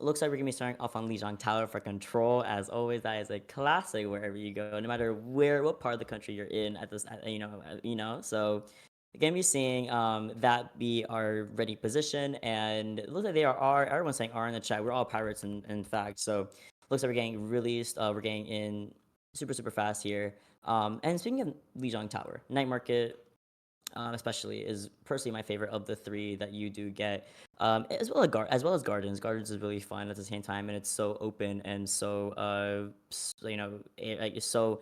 Looks like we're gonna be starting off on Lijiang Tower for control. As always, that is a classic wherever you go, no matter what part of the country you're in at this, So we're gonna be seeing that be our ready position, and it looks like they are. Everyone's saying are in the chat. We're all pirates in fact. So looks like we're getting released. We're getting in super fast here. And speaking of Lijiang Tower, night market especially is personally my favorite of the three that you do get. As well as gardens. Gardens is really fun at the same time, and it's so open and so like it's so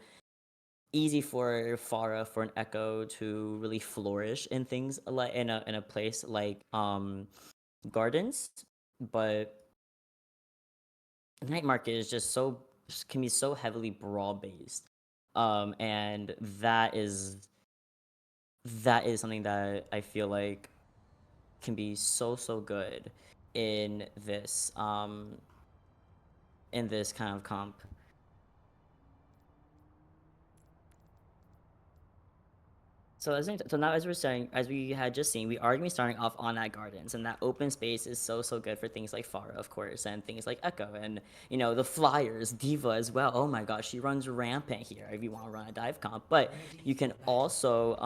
easy for Farah for an Echo to really flourish in things like in a place like gardens, but night market is just so can be so heavily brawl based, and that is something that I feel like can be so good in this kind of comp. So now as we're starting, as we had just seen, we are gonna be starting off on that gardens, and that open space is so good for things like Farah, of course, and things like Echo, and the Flyers, Diva as well. Oh my gosh, she runs rampant here if you want to run a dive comp. But you can also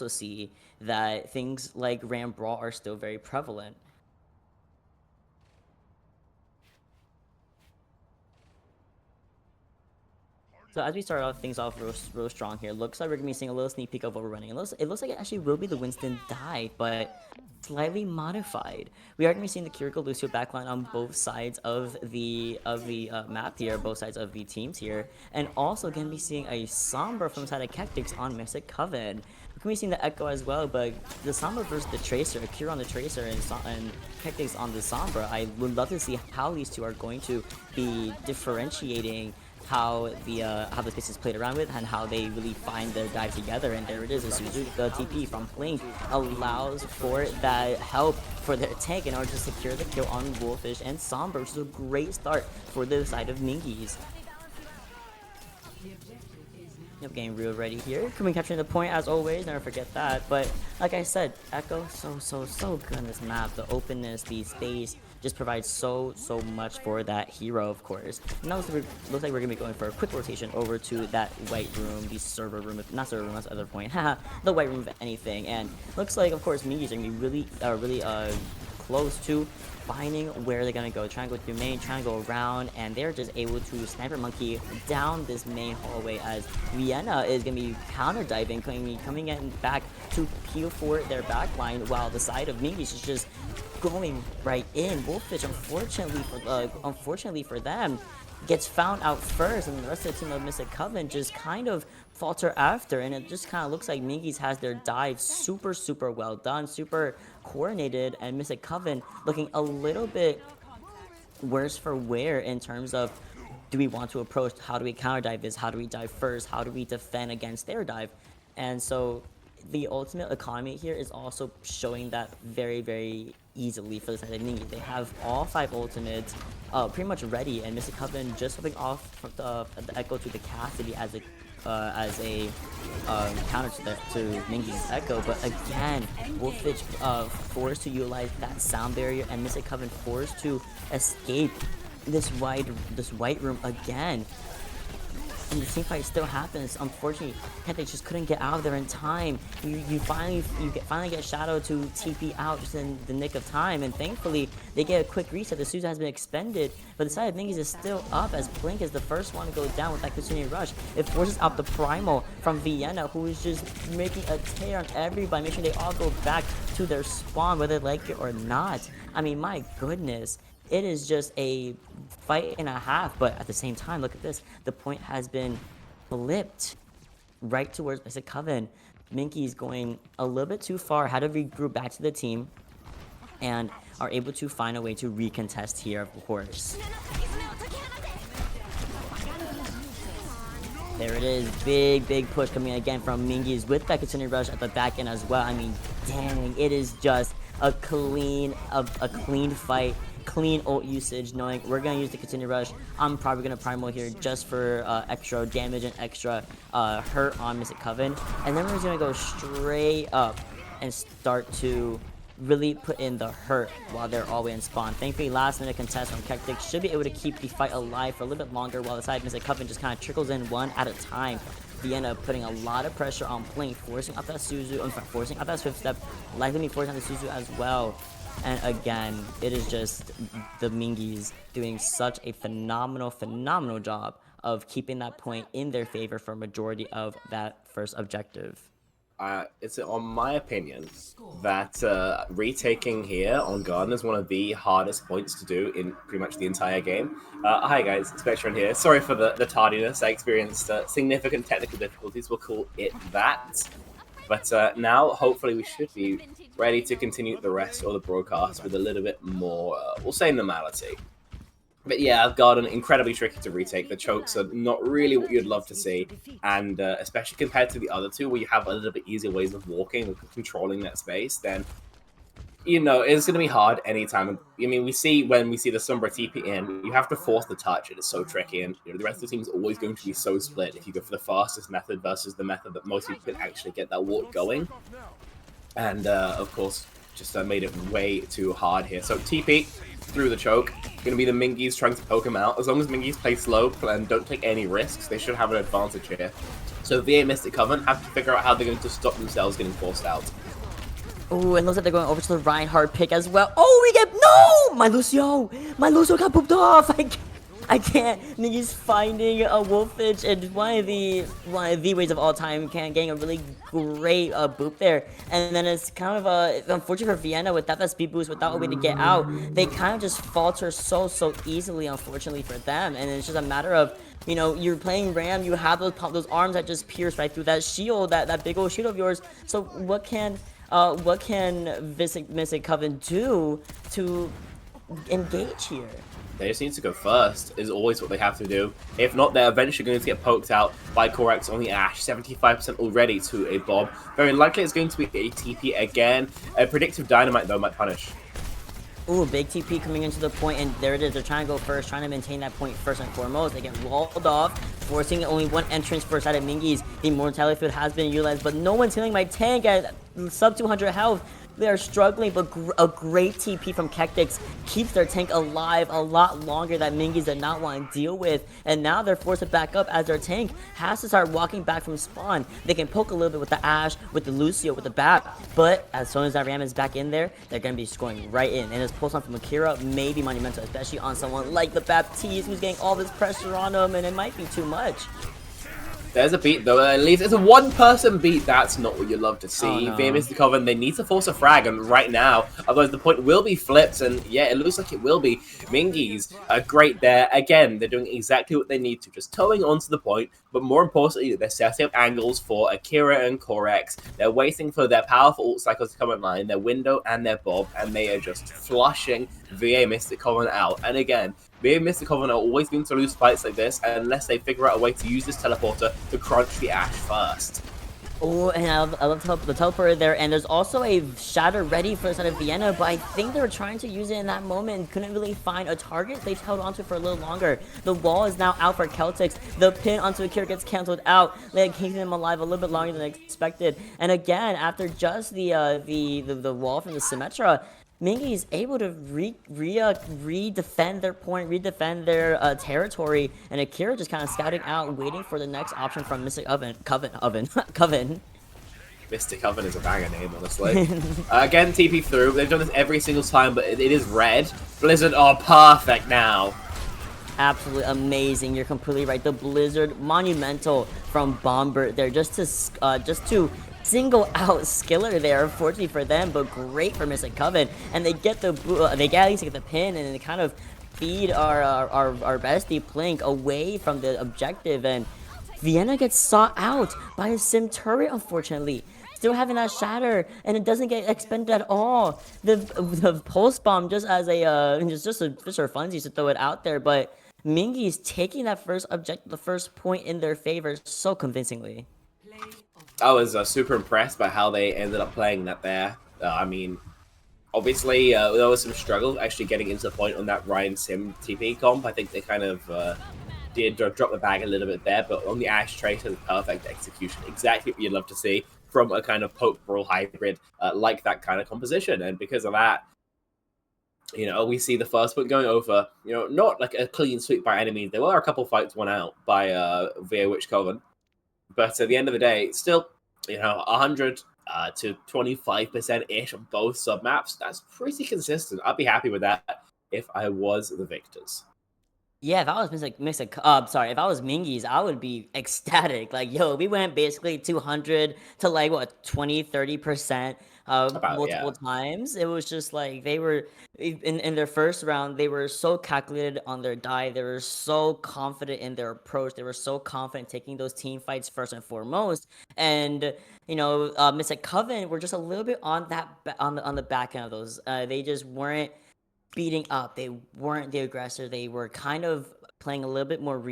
see that things like Ram Brawl are still very prevalent. So as we start off things off real strong here, looks like we're gonna be seeing a little sneak peek of overrunning. It looks like it actually will be the Winston dive, but slightly modified. We are gonna be seeing the Kiriko Lucio backline on both sides of the map here, both sides of the teams here, and also gonna be seeing a Sombra from side of Cactix on Mystic Coven. We're gonna be seeing the Echo as well, but the Sombra versus the Tracer, Akira on the Tracer, and Cactix on the Sombra. I would love to see how these two are going to be differentiating how the space is played around with and how they really find their dive together. And there it is, the TP from Blink allows for that help for their tank in order to secure the kill on Wolfish and Sombra, which is a great start for the side of Mingies. Yep, getting real ready here. Coming capturing the point as always, never forget that. But like I said, Echo so good on this map. The openness, the space just provides so much for that hero, of course. Now looks like we're gonna be going for a quick rotation over to that white room, the server room, not server room, that's the other point. Haha, the white room, if anything. And looks like, of course, Mingies are gonna be really close to finding where they're gonna go, trying to go through main, trying to go around, and they're just able to sniper monkey down this main hallway as Vienna is gonna be counter diving, coming in back to peel for their backline, while the side of Mingies is just going right in. Wolfish, unfortunately for them, gets found out first, and the rest of the team of Mystic Coven just kind of falter after, and it just kind of looks like Mingies has their dive super well done, super coordinated, and Mystic Coven looking a little bit worse for wear in terms of, do we want to approach, how do we counter dive this, how do we dive first, how do we defend against their dive. And so the ultimate economy here is also showing that very easily for the side of Mingies. They have all 5 ultimates pretty much ready, and Mystic Coven just flipping off the Echo to the Cassidy as a counter to Mingies' Echo. But again, Wolfitch forced to utilize that sound barrier, and Mystic Coven forced to escape this white room again. And the team fight still happens. Unfortunately, they just couldn't get out of there in time. You finally get Shadow to TP out just in the nick of time, and thankfully they get a quick reset. The Susan has been expended, but the side of Mingies is still up as Blink is the first one to go down with that continuing rush. It forces out the Primal from Vienna, who is just making a tear on everybody, making sure they all go back to their spawn, whether they like it or not. I mean, my goodness. It is just a fight and a half, but at the same time, look at this. The point has been flipped right towards Mystic Coven. Mingies going a little bit too far, had to regroup back to the team, and are able to find a way to recontest here, of course. There it is, big push coming again from Mingies with that continued rush at the back end as well. I mean, dang, it is just a clean fight. Clean ult usage, knowing we're gonna use the continued rush. I'm probably gonna primal here just for extra damage and extra hurt on Mystic Coven, and then we're just gonna go straight up and start to really put in the hurt while they're all the way in spawn. Thankfully, last minute contest from Kektik should be able to keep the fight alive for a little bit longer while the side Mystic Coven just kind of trickles in one at a time. Vienna putting a lot of pressure on Blink, forcing out that Suzu, forcing out that Swift Step, likely forcing out the Suzu as well. And again, it is just the Mingies doing such a phenomenal job of keeping that point in their favor for a majority of that first objective. It's on my opinion that retaking here on Garden is one of the hardest points to do in pretty much the entire game. Hi guys, Spectron here. Sorry for the tardiness. I experienced significant technical difficulties. We'll call it that. But now, hopefully, we should be ready to continue the rest of the broadcast with a little bit more, we'll say, normality. But yeah, Garden, incredibly tricky to retake. The chokes are not really what you'd love to see. And especially compared to the other two, where you have a little bit easier ways of walking and controlling that space, then, you know, it's going to be hard anytime. I mean, we see when we see the Sombra TP in, you have to force the touch. It is so tricky. And you know, the rest of the team is always going to be so split if you go for the fastest method versus the method that most people can actually get that walk going. And, of course, just made it way too hard here. So TP through the choke. Going to be the Mingies trying to poke him out. As long as Mingies play slow and don't take any risks, they should have an advantage here. So VA Mystic Coven have to figure out how they're going to stop themselves getting forced out. Oh, and looks like they're going over to the Reinhardt pick as well. Oh, we get no! My Lucio got pooped off. I can't. Mingies finding a Wolfage and one of the ways of all time, getting a really great boop there. And then it's kind of unfortunate for Vienna without that speed boost, without a way to get out. They kind of just falter so easily, unfortunately for them. And it's just a matter of, you know, you're playing Ram, you have those arms that just pierce right through that shield, that big old shield of yours. So what can Mystic Coven do to engage here? They just need to go first, is always what they have to do. If not, they're eventually going to get poked out by Corex on the Ashe. 75% already to a Bob. Very likely it's going to be a TP again. A Predictive Dynamite, though, might punish. Ooh, big TP coming into the point, and there it is. They're trying to go first, trying to maintain that point first and foremost. They get walled off, forcing only one entrance for side of Mingies. The Immortality Field has been utilized, but no one's healing my tank at sub 200 health. They are struggling, but a great TP from Kektik keeps their tank alive a lot longer that Mingies did not want to deal with. And now they're forced to back up as their tank has to start walking back from spawn. They can poke a little bit with the Ashe, with the Lucio, with the Bat, but as soon as that Ram is back in there, they're going to be scoring right in. And this pulse on from Akira may be monumental, especially on someone like the Baptiste, who's getting all this pressure on him, and it might be too much. There's a beat, though. At least it's a one-person beat. That's not what you love to see. Oh, no. VA Mystic Coven, they need to force a frag, and right now, otherwise the point will be flipped, and yeah, it looks like it will be. Mingies are great there. Again, they're doing exactly what they need to, just towing onto the point, but more importantly, they're setting up angles for Akira and Corex. They're waiting for their powerful ult cycles to come online, their window and their Bob, and they are just flushing VA Mystic Coven out. And again, VA Mystic Coven are always going to lose fights like this unless they figure out a way to use this teleporter to crunch the Ashe first. Oh, and I love the teleporter there, and there's also a shatter ready for the side of Vienna, but I think they were trying to use it in that moment and couldn't really find a target. They held onto it for a little longer. The wall is now out for Celtics. The pin onto Akira gets canceled out. They keep him alive a little bit longer than expected. And again, after just the wall from the Symmetra, Mingie is able to redefend their point, redefend their territory, and Akira just kind of scouting out, waiting for the next option from Mystic Coven. Mystic Coven is a banger name, honestly. Again, TP through. They've done this every single time, but it is red. Blizzard are perfect now. Absolutely amazing. You're completely right. The Blizzard monumental from Bomber there, just to single out Skiller there, unfortunately for them, but great for Mystic Coven. And they get at least get the pin, and they kind of feed our bestie Plink away from the objective. And Vienna gets sought out by a Sim turret, unfortunately. Still having that shatter, and it doesn't get expended at all. The pulse bomb just as just for funsies to throw it out there, but Mingie's taking that first objective, the first point in their favor so convincingly. I was super impressed by how they ended up playing that there. I mean, obviously, there was some struggle actually getting into the point on that Ryan Sim TP comp. I think they kind of did drop the bag a little bit there, but on the Ashe Tracer, perfect execution. Exactly what you'd love to see. from a kind of Poke Brawl hybrid like that kind of composition. And because of that, we see the first point going over, not like a clean sweep by any means. There were a couple fights won out by via Witch Coven. But at the end of the day, still, 100 to 25%-ish on both sub-maps. That's pretty consistent. I'd be happy with that if I was the victors. Yeah, if I was if I was Mingies, I would be ecstatic. Like, yo, we went basically 200 to like what 20-30% multiple times. It was just like they were in their first round. They were so calculated on their dive. They were so confident in their approach. They were so confident taking those team fights first and foremost. And Mystic Coven were just a little bit on that on the back end of those. They just weren't beating up. They weren't the aggressor. They were kind of playing a little bit more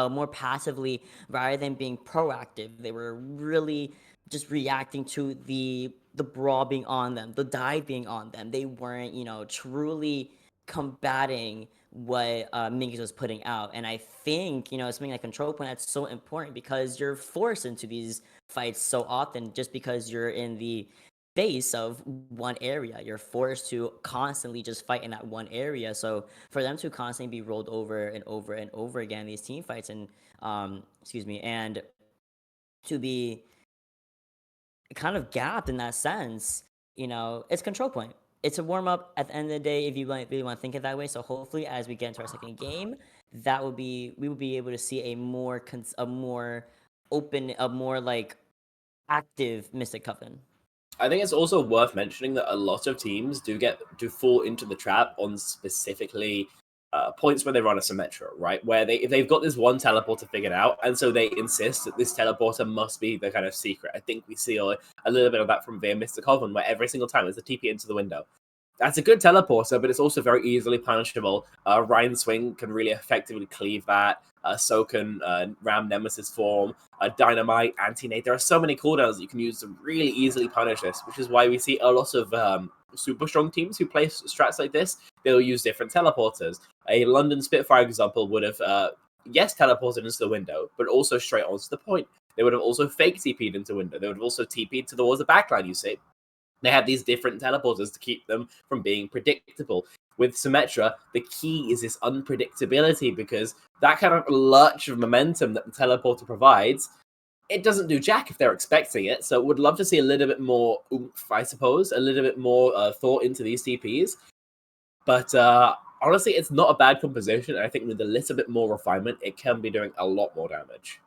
more passively rather than being proactive. They were really just reacting to the brawl being on them, the dive being on them. They weren't, truly combating what Mingies was putting out. And I think, something like control point, that's so important because you're forced into these fights so often just because you're in the base of one area. You're forced to constantly just fight in that one area. So for them to constantly be rolled over and over and over again, these team fights and and to be kind of gapped in that sense, it's control point. It's a warm up at the end of the day if you really want to think it that way. So hopefully as we get into our second game, we will be able to see a more open, a more like active Mystic Coven. I think it's also worth mentioning that a lot of teams do fall into the trap on specifically points where they run a Symmetra, right? Where if they've got this one teleporter figured out, and so they insist that this teleporter must be the kind of secret. I think we see a little bit of that from via Mr. Coven, where every single time it's a TP into the window. That's a good teleporter, but it's also very easily punishable. Ryan Swing can really effectively cleave that. So can Ram Nemesis form, Dynamite, Anti-Nade. There are so many cooldowns that you can use to really easily punish this, which is why we see a lot of super strong teams who play strats like this. They'll use different teleporters. A London Spitfire example would have, teleported into the window, but also straight onto the point. They would have also fake TP'd into the window. They would have also TP'd towards the backline, you see. They have these different teleporters to keep them from being predictable. With Symmetra, the key is this unpredictability because that kind of lurch of momentum that the teleporter provides, it doesn't do jack if they're expecting it. So would love to see a little bit more oomph, I suppose, a little bit more thought into these TPs. But honestly, it's not a bad composition. I think with a little bit more refinement, it can be doing a lot more damage.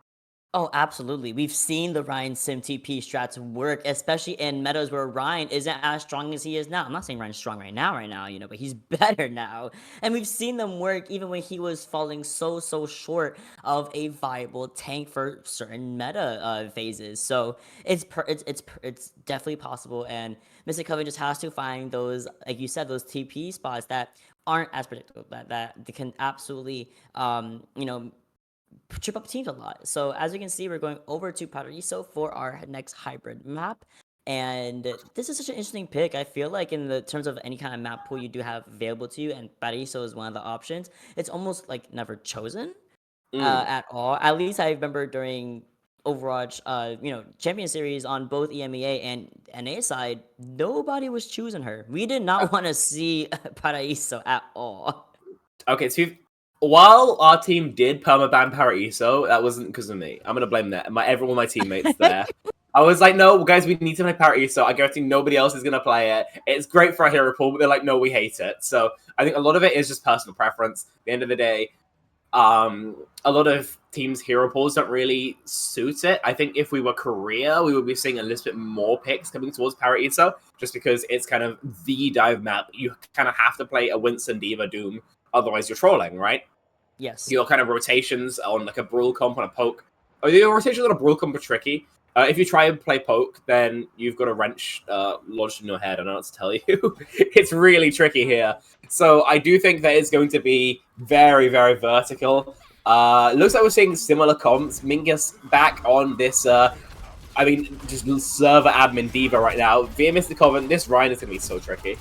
Oh, absolutely. We've seen the Ryan Sim TP strats work, especially in metas where Ryan isn't as strong as he is now. I'm not saying Ryan's strong right now, but he's better now. And we've seen them work even when he was falling so short of a viable tank for certain meta phases. So it's definitely possible. And Mystic Coven just has to find those, like you said, those TP spots that aren't as predictable, that they can absolutely, trip up teams a lot. So as you can see, we're going over to Paraiso for our next hybrid map. And this is such an interesting pick. I feel like in the terms of any kind of map pool you do have available to you, and Paraiso is one of the options, it's almost like never chosen at all. At least I remember during Overwatch, Champion Series on both EMEA and NA side, nobody was choosing her. We did not want to see Paraiso at all. Okay, so while our team did permaban Paraiso, that wasn't because of me. I'm gonna blame that. Everyone, my teammates there. I was like, no, guys, we need to play Paraiso. I guarantee nobody else is gonna play it. It's great for a hero pool, but they're like, no, we hate it. So I think a lot of it is just personal preference. At the end of the day, a lot of teams' hero pools don't really suit it. I think if we were Korea, we would be seeing a little bit more picks coming towards Paraiso, just because it's kind of the dive map. You kind of have to play a Winston, Diva, Doom. Otherwise, you're trolling, right? Yes. Your kind of rotations on like a Brawl comp on a Poke. Your rotations on a Brawl comp are tricky. If you try and play Poke, then you've got a wrench lodged in your head. I don't know what to tell you. It's really tricky here. So I do think that it's going to be very, very vertical. Looks like we're seeing similar comps. Mingies back on this, just server admin diva right now. Via Mr. Coven, this Ryan is going to be so tricky.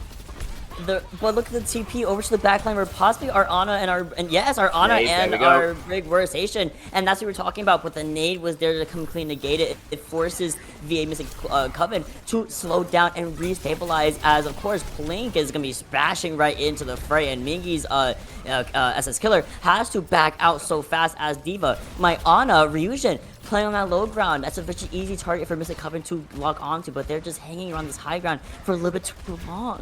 But look at the TP over to the backline where possibly our Ana There and we go. our big Workstation, and that's what we were talking about. But the nade was there to come clean negate it. It forces VA Mystic Coven to slow down and restabilize. As of course, Plink is gonna be smashing right into the fray, and Mingies SS Killer has to back out so fast as Diva. My Ana Ryujin playing on that low ground. That's a very easy target for Mystic Coven to lock onto, but they're just hanging around this high ground for a little bit too long.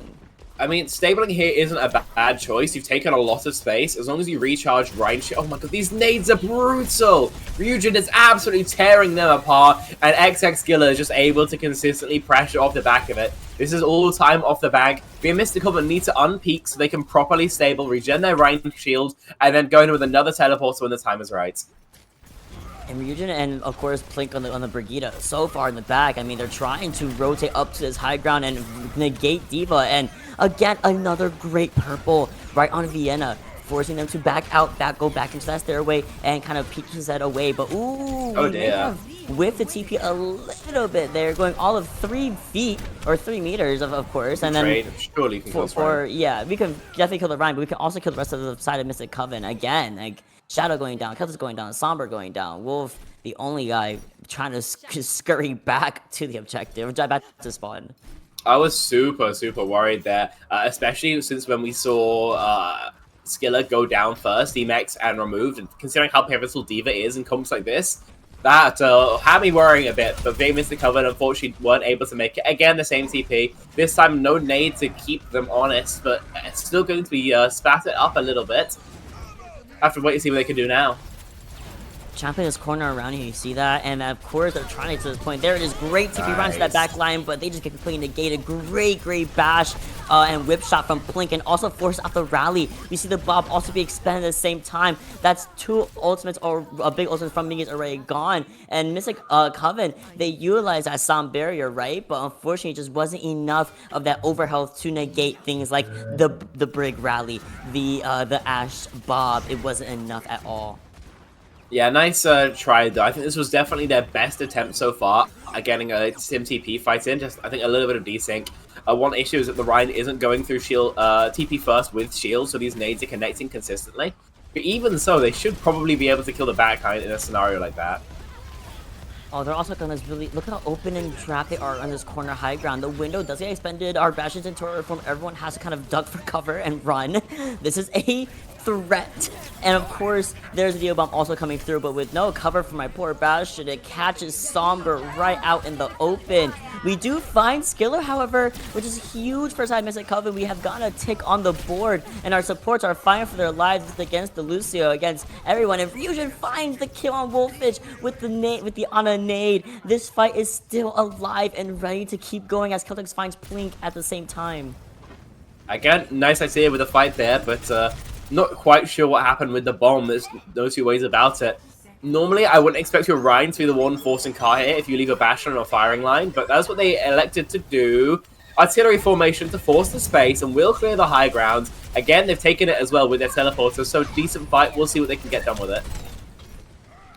I mean, stabling here isn't a bad choice. You've taken a lot of space. As long as you recharge Rhine. Oh my god, these nades are brutal! Ryujin is absolutely tearing them apart, and XX Killer is just able to consistently pressure off the back of it. This is all the time off the bag. The Mystic Coven need to unpeak so they can properly stable, regen their Rhine shield, and then go in with another teleporter when the time is right. And Ryujin and of course Plink on the Brigitte so far in the back. I mean, they're trying to rotate up to this high ground and negate Diva. And again, another great purple right on Vienna, forcing them to go back into that stairway and kind of peek his head away. But ooh, Oh we may dear. have whiffed the TP a little bit there, going all of 3 feet or 3 meters of course. And then Surely you can kill this Rhine. yeah, we can definitely kill the Rhine, but we can also kill the rest of the side of Mystic Coven again. Like Shadow going down, Kasa's going down, Somber going down, Wolf, the only guy trying to scurry back to the objective, back to spawn. I was super worried there, especially since when we saw Skiller go down first, DMX, and removed, and considering how pivotal Diva is in comps like this, that had me worrying a bit. But they missed the cover and unfortunately weren't able to make it. Again, the same TP. This time, no nade to keep them honest, but it's still going to be spattered up a little bit. Have to wait to see what they can do now. Champion this corner around here, you see that? And of course, they're trying to this point. There it is, great TP run to that back line, but they just get completely negated. Great bash and whip shot from Plink, and also force out the rally. We see the Bob also be expended at the same time. That's 2 ultimates, or a big ultimate from Mingies already gone. And Mystic Coven, they utilized that sound barrier, right? But unfortunately, it just wasn't enough of that overhealth to negate things like the Brig rally, the Ash Bob. It wasn't enough at all. Yeah, nice try though. I think this was definitely their best attempt so far at getting a Sim TP fight in. Just I think a little bit of desync. One issue is that the Rhine isn't going through shield TP first with shield, so these nades are connecting consistently. But even so, they should probably be able to kill the backline in a scenario like that. Oh, they're also gonna really look how open and trapped they are on this corner high ground. The window does get expended. Our bastions into our form. Everyone has to kind of duck for cover and run. This is a threat. And of course, there's a Dio Bomb also coming through, but with no cover for my poor Bastion, it catches Somber right out in the open. We do find Skiller, however, which is huge for side Mystic Coven. We have gotten a tick on the board, and our supports are fighting for their lives against the Lucio, against everyone. And Ryujin finds the kill on Wolfish with the Ana nade. This fight is still alive and ready to keep going as Celtics finds Plink at the same time. Again, nice idea with the fight there, but not quite sure what happened with the bomb. There's no 2 ways about it. Normally, I wouldn't expect your Rhine to be the one forcing car here if you leave a Bastion on a firing line, but that's what they elected to do. Artillery formation to force the space and will clear the high ground. Again, they've taken it as well with their teleporters, so decent fight. We'll see what they can get done with it.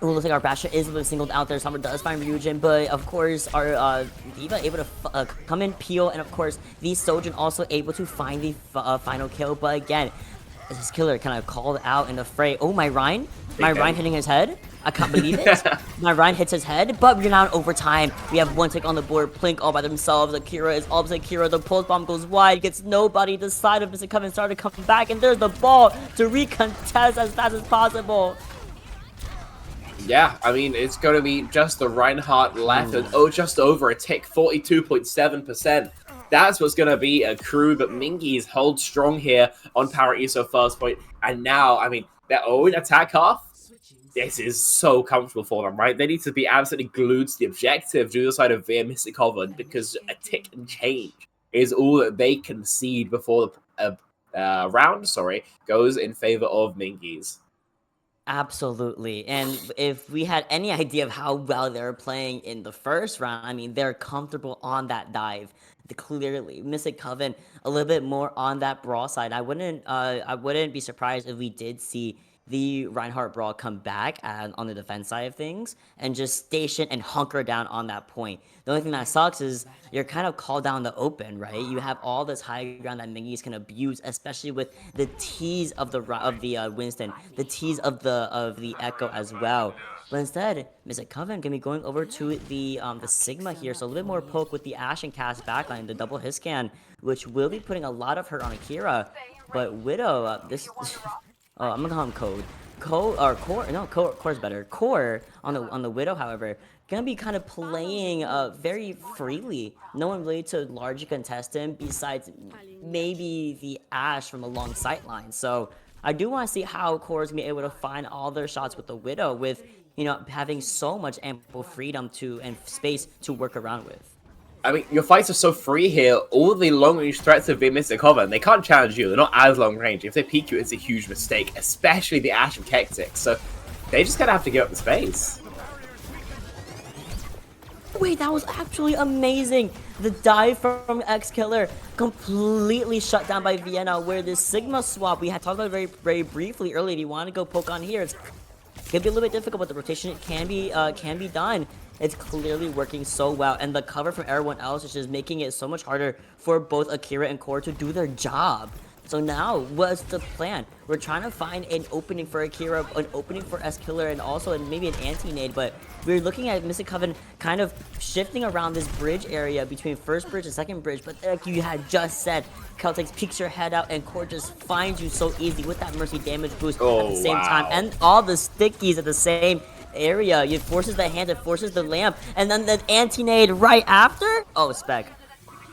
Ooh, looks like our Bastion is a little singled out there. Somber does find Ryujin, but of course our Diva able to come in, peel, and of course the Sojin also able to find the final kill. But again, this killer kind of called out in the fray. Oh, my Rhine? My Rhine hitting his head? I can't believe it. My Rhine hits his head, but we're now in overtime. We have 1 tick on the board. Plink all by themselves. Akira is all by Akira. The pulse bomb goes wide, gets nobody. The side of Mr. Coven started to come back, and there's the ball to recontest as fast as possible. Yeah, I mean, it's going to be just the Reinhardt left, and just over a tick, 42.7%. That's what's going to be a crew, but Mingies hold strong here on Power ESO first point. And now, I mean, their own attack half, this is so comfortable for them, right? They need to be absolutely glued to the objective due to the side of Veer Mystic Coven, because a tick and change is all that they concede before the round, goes in favor of Mingies. Absolutely. And if we had any idea of how well they're playing in the first round, I mean, they're comfortable on that dive. Clearly, Mystic Coven a little bit more on that brawl side. I wouldn't be surprised if we did see the Reinhardt Brawl come back on the defense side of things and just station and hunker down on that point. The only thing that sucks is you're kind of called down the open, right? You have all this high ground that Mingies can abuse, especially with the tease of the Winston, the tease of the Echo as well. But instead, Mr. Coven gonna be going over to the Sigma here, so a little bit more poke with the Ashe and Cass backline, the double hit scan, which will be putting a lot of hurt on Akira. But Widow, this oh, I'm gonna call him Code. Code or Core? No, Core's better. Core on the Widow, however, gonna be kind of playing very freely. No one really to largely contest him besides maybe the Ashe from a long sight line. So I do want to see how Core's gonna be able to find all their shots with the Widow, with having so much ample freedom to and space to work around with. I mean, your fights are so free here. All the long-range threats have been Mystic Coven. They can't challenge you. They're not as long-range. If they peek you, it's a huge mistake, especially the Ashe and Kektic. So they just kind of have to give up the space. Wait, that was actually amazing. The dive from X Killer completely shut down by Vienna, where this Sigma swap we had talked about very briefly earlier. If you want to go poke on here, it's gonna be a little bit difficult, but the rotation can be done. It's clearly working so well, and the cover from everyone else is just making it so much harder for both Akira and Core to do their job. So now, what's the plan? We're trying to find an opening for Akira, an opening for S-Killer, and also maybe an anti-nade, but we're looking at Mystic Coven kind of shifting around this bridge area between first bridge and second bridge, but like you had just said, Celtics peeks your head out, and Core just finds you so easy with that Mercy damage boost at the same time, and all the stickies at the same area. It forces the hand, it forces the lamp, and then the anti-nade right after? Oh, Spec.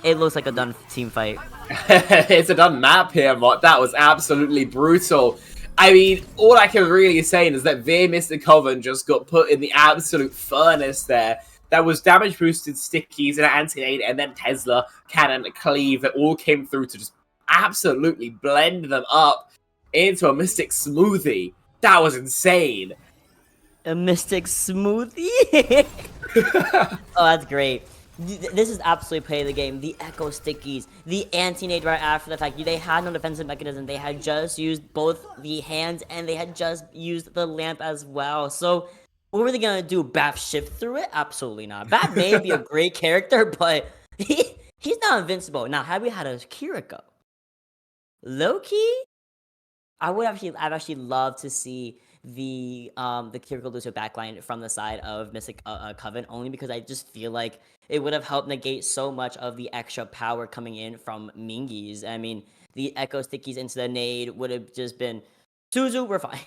It looks like a done team fight. It's a done map here, Mott. That was absolutely brutal. I mean, all I can really say is that their Mr. Coven just got put in the absolute furnace there. That was damage boosted stickies and anti-nade, and then Tesla, Cannon, Cleave that all came through to just absolutely blend them up into a Mystic Smoothie. That was insane. A Mystic Smoothie? Oh, that's great. This is absolutely play of the game. The Echo Stickies, the anti-nade right after the fact. They had no defensive mechanism. They had just used both the hands and they had just used the lamp as well. So what were they going to do? Bap shift through it? Absolutely not. Bap may be a great character, but he's not invincible. Now, had we had a Kiriko, low-key, I'd actually love to see the Kiriko Lucio backline from the side of Mystic Coven, only because I just feel like it would have helped negate so much of the extra power coming in from Mingies. I mean, the Echo Stickies into the nade would have just been Suzu, we're fine.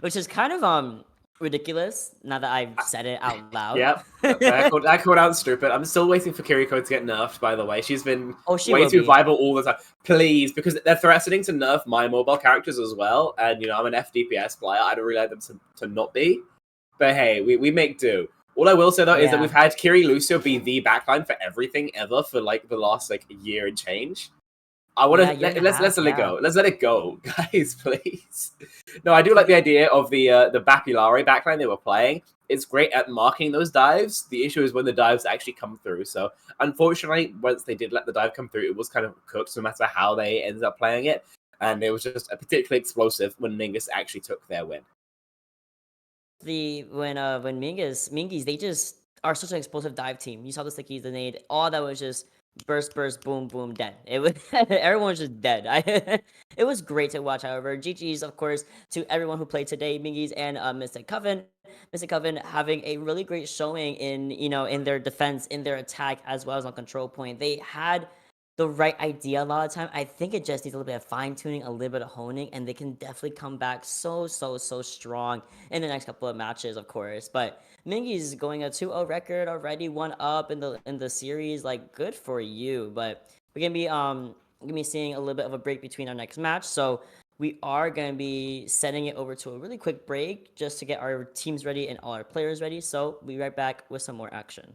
Which is kind of ridiculous now that I've said it out loud. Yep, that called out stupid. I'm still waiting for Kiriko to get nerfed, by the way. She's been way too viable all the time. Please, because they're threatening to nerf my mobile characters as well, and I'm an FDPS player. I don't really like them to not be. But hey, we make do. All I will say though is that we've had Kiri Lucio be the backline for everything ever for like the last year and change. I want to let's let it go. Let's let it go, guys, please. No, I do like the idea of the Bapilare backline they were playing. It's great at marking those dives. The issue is when the dives actually come through. So unfortunately, once they did let the dive come through, it was kind of cooked no matter how they ended up playing it. And it was just a particularly explosive when Mingus actually took their win. When Mingies, they just are such an explosive dive team. You saw the stickies, the nade, all that was just burst, boom, boom, dead. It was everyone was just dead. It was great to watch. However, GG's of course to everyone who played today, Mingies and Mystic Coven. Mystic Coven having a really great showing in in their defense, in their attack, as well as on control point. They had the right idea a lot of time. I think it just needs a little bit of fine tuning, a little bit of honing, and they can definitely come back so strong in the next couple of matches, of course. But Mingies is going a 2-0 record already, 1 up in the series. Like, good for you. But we're gonna be seeing a little bit of a break between our next match, so we are gonna be setting it over to a really quick break just to get our teams ready and all our players ready. So we'll be right back with some more action.